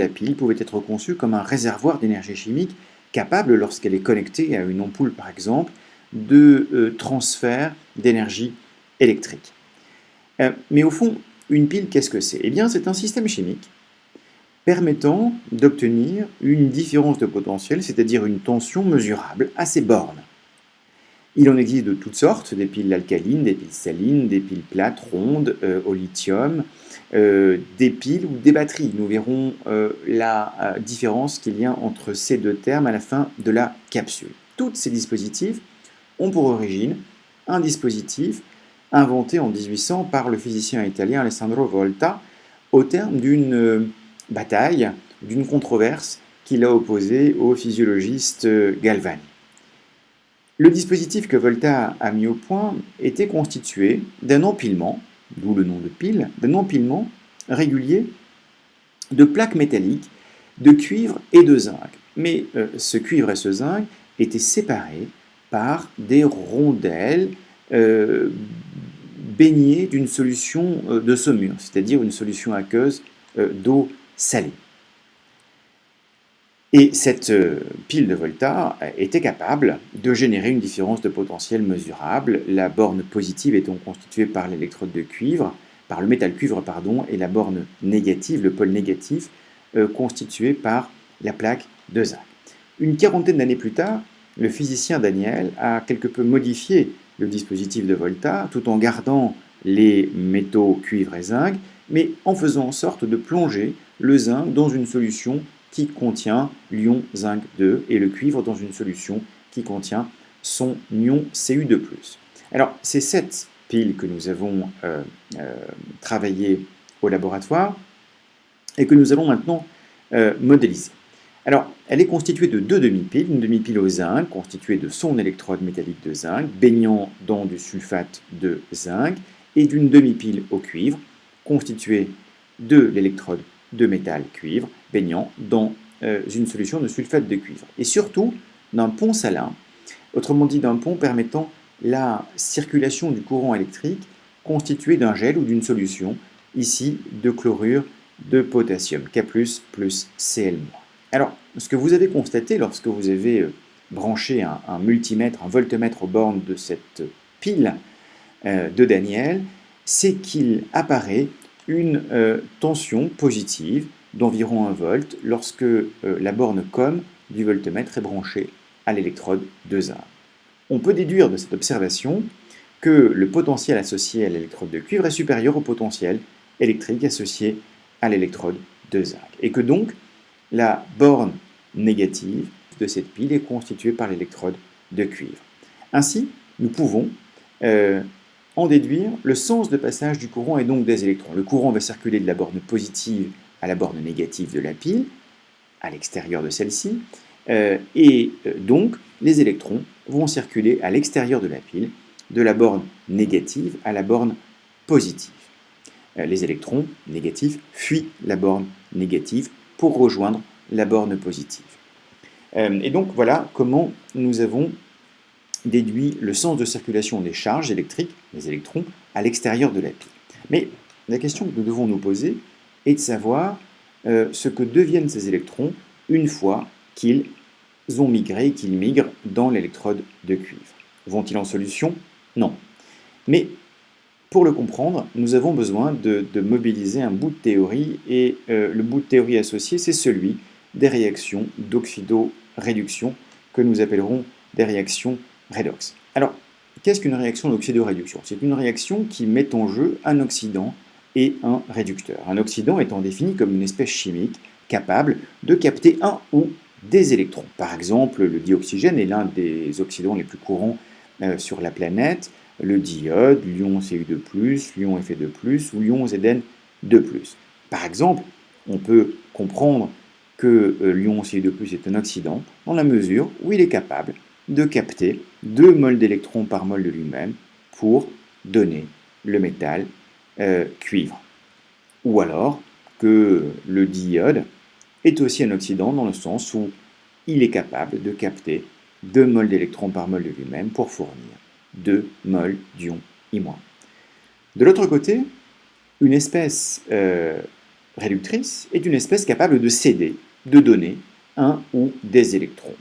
La pile pouvait être conçue comme un réservoir d'énergie chimique capable, lorsqu'elle est connectée à une ampoule par exemple, de transfert d'énergie électrique. Mais au fond, une pile, qu'est-ce que c'est? Eh bien, c'est un système chimique permettant d'obtenir une différence de potentiel, c'est-à-dire une tension mesurable à ses bornes. Il en existe de toutes sortes, des piles alcalines, des piles salines, des piles plates, rondes, au lithium, des piles ou des batteries. Nous verrons la différence qu'il y a entre ces deux termes à la fin de la capsule. Tous ces dispositifs ont pour origine un dispositif inventé en 1800 par le physicien italien Alessandro Volta au terme d'une bataille, d'une controverse qu'il a opposée au physiologiste Galvani. Le dispositif que Volta a mis au point était constitué d'un empilement, d'où le nom de pile, d'un empilement régulier de plaques métalliques de cuivre et de zinc. Mais ce cuivre et ce zinc étaient séparés par des rondelles baignées d'une solution de saumure, c'est-à-dire une solution aqueuse d'eau salée. Et cette pile de Volta était capable de générer une différence de potentiel mesurable, la borne positive étant constituée par l'électrode de cuivre, par le métal cuivre, pardon, et la borne négative, le pôle négatif, constitué par la plaque de zinc. Une quarantaine d'années plus tard, le physicien Daniel a quelque peu modifié le dispositif de Volta, tout en gardant les métaux cuivre et zinc, mais en faisant en sorte de plonger le zinc dans une solution qui contient l'ion zinc 2 et le cuivre dans une solution qui contient son ion Cu2+. Alors, c'est cette pile que nous avons travaillée au laboratoire et que nous allons maintenant modéliser. Alors, elle est constituée de deux demi-piles, une demi-pile au zinc constituée de son électrode métallique de zinc baignant dans du sulfate de zinc et d'une demi-pile au cuivre constituée de l'électrode de métal cuivre baignant dans une solution de sulfate de cuivre. Et surtout, d'un pont salin, autrement dit d'un pont permettant la circulation du courant électrique constitué d'un gel ou d'une solution, ici de chlorure de potassium, K+, plus Cl-. Alors, ce que vous avez constaté lorsque vous avez branché un multimètre, un voltmètre aux bornes de cette pile de Daniel, c'est qu'il apparaît une tension positive d'environ 1 volt lorsque la borne COM du voltmètre est branchée à l'électrode de zinc. On peut déduire de cette observation que le potentiel associé à l'électrode de cuivre est supérieur au potentiel électrique associé à l'électrode de zinc, et que donc la borne négative de cette pile est constituée par l'électrode de cuivre. Ainsi, nous pouvons en déduire le sens de passage du courant et donc des électrons. Le courant va circuler de la borne positive à la borne négative de la pile, à l'extérieur de celle-ci, et donc les électrons vont circuler à l'extérieur de la pile, de la borne négative à la borne positive. Les électrons négatifs fuient la borne négative pour rejoindre la borne positive. Et donc voilà comment nous avons déduit le sens de circulation des charges électriques, les électrons, à l'extérieur de la pile. Mais la question que nous devons nous poser est de savoir ce que deviennent ces électrons une fois qu'ils ont migré, qu'ils migrent dans l'électrode de cuivre. Vont-ils en solution? Non. Mais pour le comprendre, nous avons besoin de mobiliser un bout de théorie, et le bout de théorie associé, c'est celui des réactions d'oxydoréduction que nous appellerons des réactions redox. Alors, qu'est-ce qu'une réaction d'oxydoréduction? C'est une réaction qui met en jeu un oxydant et un réducteur. Un oxydant étant défini comme une espèce chimique capable de capter un ou des électrons. Par exemple, le dioxygène est l'un des oxydants les plus courants sur la planète, le diode, l'ion Cu2+, l'ion Fe2+, ou l'ion Zn2+. Par exemple, on peut comprendre que l'ion Cu2+ est un oxydant dans la mesure où il est capable de capter 2 moles d'électrons par mol de lui-même pour donner le métal cuivre. Ou alors que le diode est aussi un oxydant dans le sens où il est capable de capter 2 moles d'électrons par mol de lui-même pour fournir 2 moles d'ion I-. De l'autre côté, une espèce réductrice est une espèce capable de céder, de donner un ou des électrons.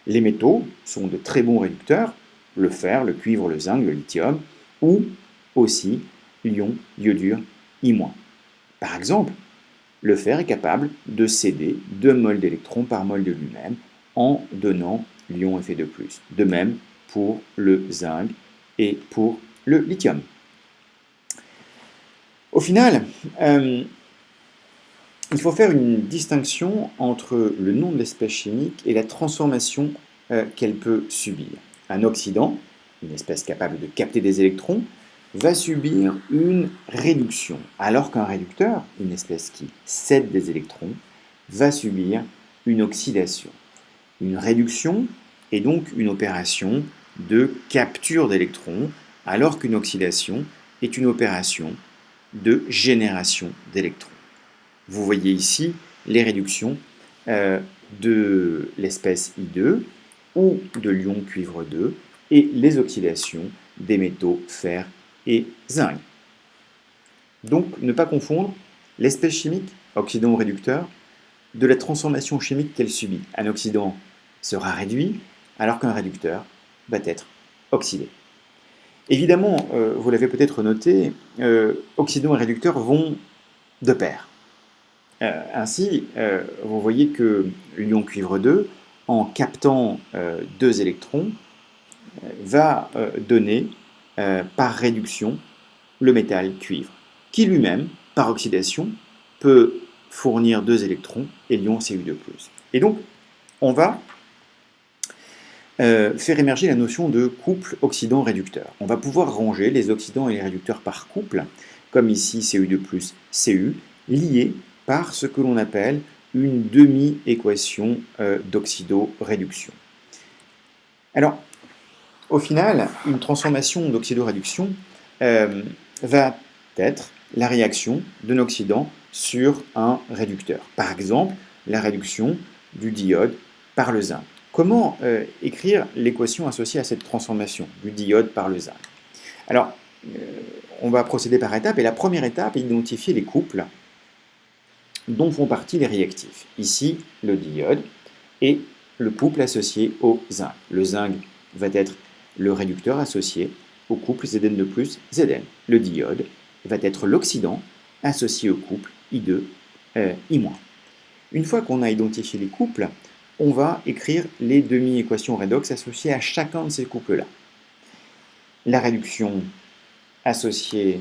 Les métaux sont de très bons réducteurs, le fer, le cuivre, le zinc, le lithium, ou aussi l'ion iodure I-. Par exemple, le fer est capable de céder 2 moles d'électrons par mole de lui-même en donnant l'ion Fe2+. De même pour le zinc et pour le lithium. Au final, il faut faire une distinction entre le nom de l'espèce chimique et la transformation qu'elle peut subir. Un oxydant, une espèce capable de capter des électrons, va subir une réduction, alors qu'un réducteur, une espèce qui cède des électrons, va subir une oxydation. Une réduction est donc une opération de capture d'électrons, alors qu'une oxydation est une opération de génération d'électrons. Vous voyez ici les réductions de l'espèce I2 ou de l'ion cuivre 2 et les oxydations des métaux fer et zinc. Donc, ne pas confondre l'espèce chimique, oxydant ou réducteur, de la transformation chimique qu'elle subit. Un oxydant sera réduit, alors qu'un réducteur va être oxydé. Évidemment, vous l'avez peut-être noté, oxydant et réducteur vont de pair. Ainsi, vous voyez que l'ion cuivre 2, en captant 2 électrons, va donner par réduction le métal cuivre, qui lui-même, par oxydation, peut fournir 2 électrons et l'ion Cu2+. Et donc, on va faire émerger la notion de couple oxydant-réducteur. On va pouvoir ranger les oxydants et les réducteurs par couple, comme ici Cu2+, Cu, liés par ce que l'on appelle une demi-équation d'oxydoréduction. Alors, au final, une transformation d'oxydoréduction va être la réaction d'un oxydant sur un réducteur. Par exemple, la réduction du diode par le zinc. Comment écrire l'équation associée à cette transformation du diode par le zinc? Alors, on va procéder par étapes, et la première étape est d'identifier les couples dont font partie les réactifs. Ici, le diode et le couple associé au zinc. Le zinc va être le réducteur associé au couple Zn2+, Zn. Le diode va être l'oxydant associé au couple I2, I-. Une fois qu'on a identifié les couples, on va écrire les demi-équations redox associées à chacun de ces couples-là. La réduction associée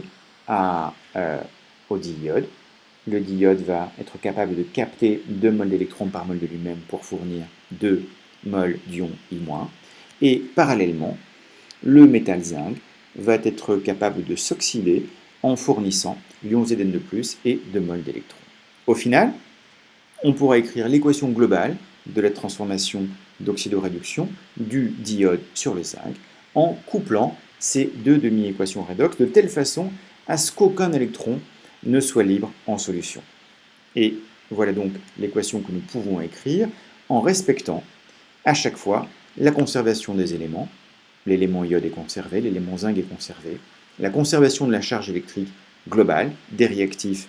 au diode. Le diode va être capable de capter 2 moles d'électrons par mole de lui-même pour fournir 2 moles d'ion I-. Et parallèlement, le métal zinc va être capable de s'oxyder en fournissant l'ion Zn2+, et 2 moles d'électrons. Au final, on pourra écrire l'équation globale de la transformation d'oxydoréduction du diode sur le zinc en couplant ces deux demi-équations redox de telle façon à ce qu'aucun électron ne soit libre en solution. Et voilà donc l'équation que nous pouvons écrire en respectant à chaque fois la conservation des éléments. L'élément iode est conservé, l'élément zinc est conservé, la conservation de la charge électrique globale des réactifs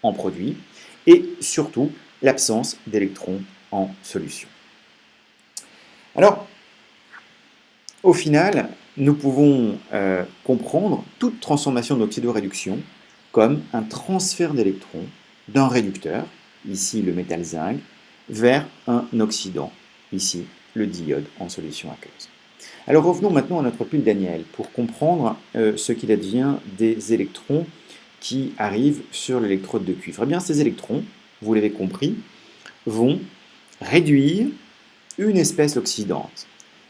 en produit, et surtout l'absence d'électrons en solution. Alors, au final, nous pouvons comprendre toute transformation d'oxydoréduction comme un transfert d'électrons d'un réducteur, ici le métal zinc, vers un oxydant, ici le diode en solution aqueuse. Alors revenons maintenant à notre pull Daniel pour comprendre ce qu'il advient des électrons qui arrivent sur l'électrode de cuivre. Eh bien, ces électrons, vous l'avez compris, vont réduire une espèce oxydante.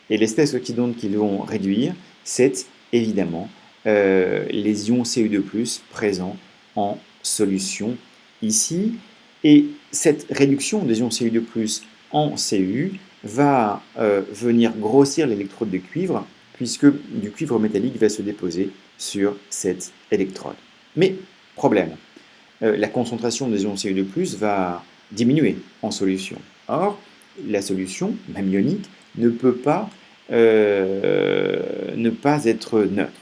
Et l'espèce oxydante qu'ils vont réduire, c'est évidemment les ions Cu2+, présents en solution ici. Et cette réduction des ions Cu2+ en Cu va venir grossir l'électrode de cuivre, puisque du cuivre métallique va se déposer sur cette électrode. Mais, problème, la concentration des ions Cu2+ va diminuer en solution. Or, la solution, même ionique, ne peut pas ne pas être neutre.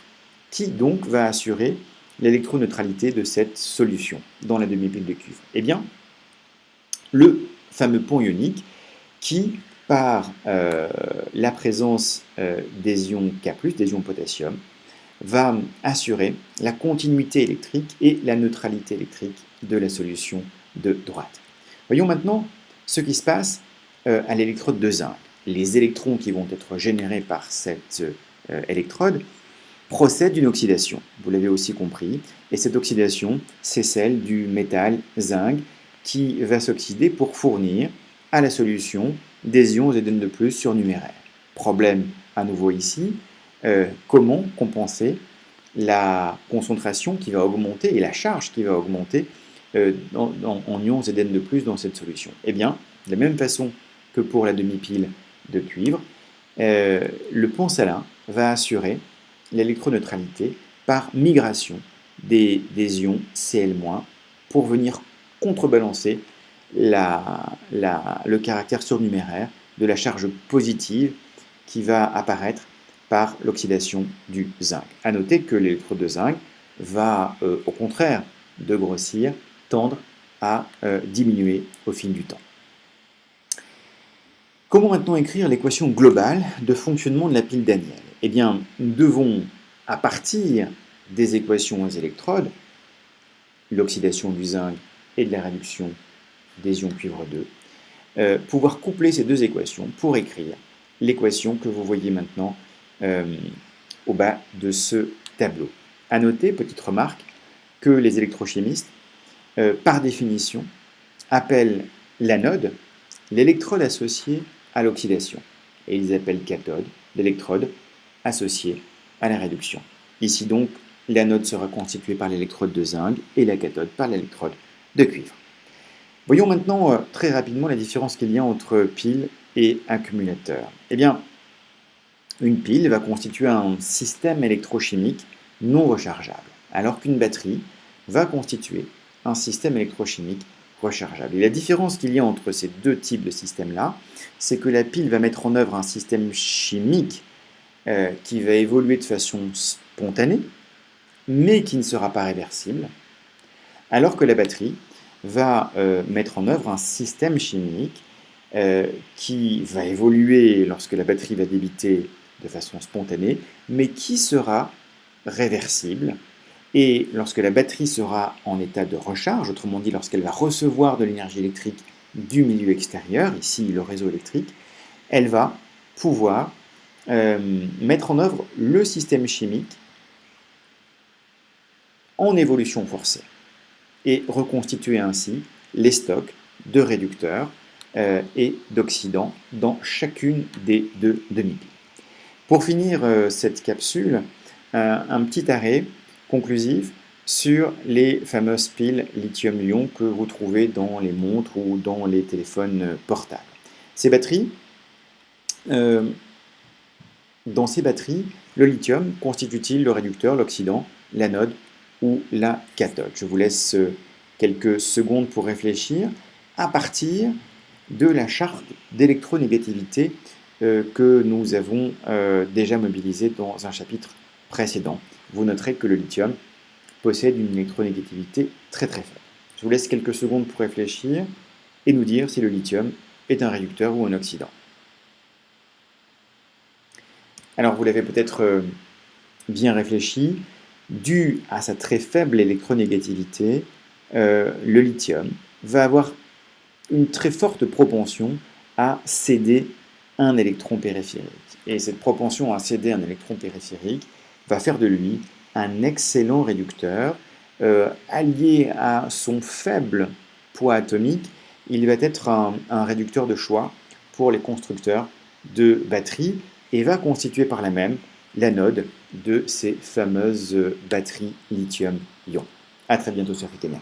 Qui donc va assurer l'électroneutralité de cette solution dans la demi-pile de cuivre? Eh bien, le fameux pont ionique qui, par la présence des ions K+, des ions potassium, va assurer la continuité électrique et la neutralité électrique de la solution de droite. Voyons maintenant ce qui se passe à l'électrode de zinc. Les électrons qui vont être générés par cette électrode procèdent d'une oxydation, vous l'avez aussi compris, et cette oxydation, c'est celle du métal zinc qui va s'oxyder pour fournir à la solution des ions Zn2+ surnuméraires. Problème à nouveau ici, comment compenser la concentration qui va augmenter et la charge qui va augmenter en ions Zn2+ dans cette solution? Eh bien, de la même façon que pour la demi-pile de cuivre, le pont salin va assurer l'électroneutralité par migration des ions Cl- pour venir contrebalancer le caractère surnuméraire de la charge positive qui va apparaître par l'oxydation du zinc. A noter que l'électrode de zinc va, au contraire de grossir, tendre à diminuer au fil du temps. Comment maintenant écrire l'équation globale de fonctionnement de la pile Daniell? Eh bien, nous devons, à partir des équations aux électrodes, l'oxydation du zinc et de la réduction des ions cuivre 2, pouvoir coupler ces deux équations pour écrire l'équation que vous voyez maintenant au bas de ce tableau. A noter, petite remarque, que les électrochimistes, par définition, appellent l'anode l'électrode associée à l'oxydation, et ils appellent cathode l'électrode associée à la réduction. Ici donc, l'anode sera constituée par l'électrode de zinc et la cathode par l'électrode de cuivre. Voyons maintenant très rapidement la différence qu'il y a entre pile et accumulateur. Eh bien, une pile va constituer un système électrochimique non rechargeable, alors qu'une batterie va constituer un système électrochimique rechargeable. Et la différence qu'il y a entre ces deux types de systèmes-là, c'est que la pile va mettre en œuvre un système chimique qui va évoluer de façon spontanée, mais qui ne sera pas réversible, alors que la batterie va mettre en œuvre un système chimique qui va évoluer lorsque la batterie va débiter de façon spontanée, mais qui sera réversible. Et lorsque la batterie sera en état de recharge, autrement dit lorsqu'elle va recevoir de l'énergie électrique du milieu extérieur, ici le réseau électrique, elle va pouvoir mettre en œuvre le système chimique en évolution forcée et reconstituer ainsi les stocks de réducteurs et d'oxydants dans chacune des deux demi-piles. Pour finir cette capsule, un petit arrêt conclusif sur les fameuses piles lithium-ion que vous trouvez dans les montres ou dans les téléphones portables. Ces batteries, dans ces batteries, le lithium constitue-t-il le réducteur, l'oxydant, l'anode ou la cathode? Je vous laisse quelques secondes pour réfléchir à partir de la charte d'électronégativité que nous avons déjà mobilisée dans un chapitre précédent. Vous noterez que le lithium possède une électronégativité très très faible. Je vous laisse quelques secondes pour réfléchir et nous dire si le lithium est un réducteur ou un oxydant. Alors vous l'avez peut-être bien réfléchi, dû à sa très faible électronégativité, le lithium va avoir une très forte propension à céder un électron périphérique. Et cette propension à céder un électron périphérique va faire de lui un excellent réducteur. Allié à son faible poids atomique, il va être un réducteur de choix pour les constructeurs de batteries et va constituer par là même l'anode de ces fameuses batteries lithium-ion. A très bientôt sur Phytémia.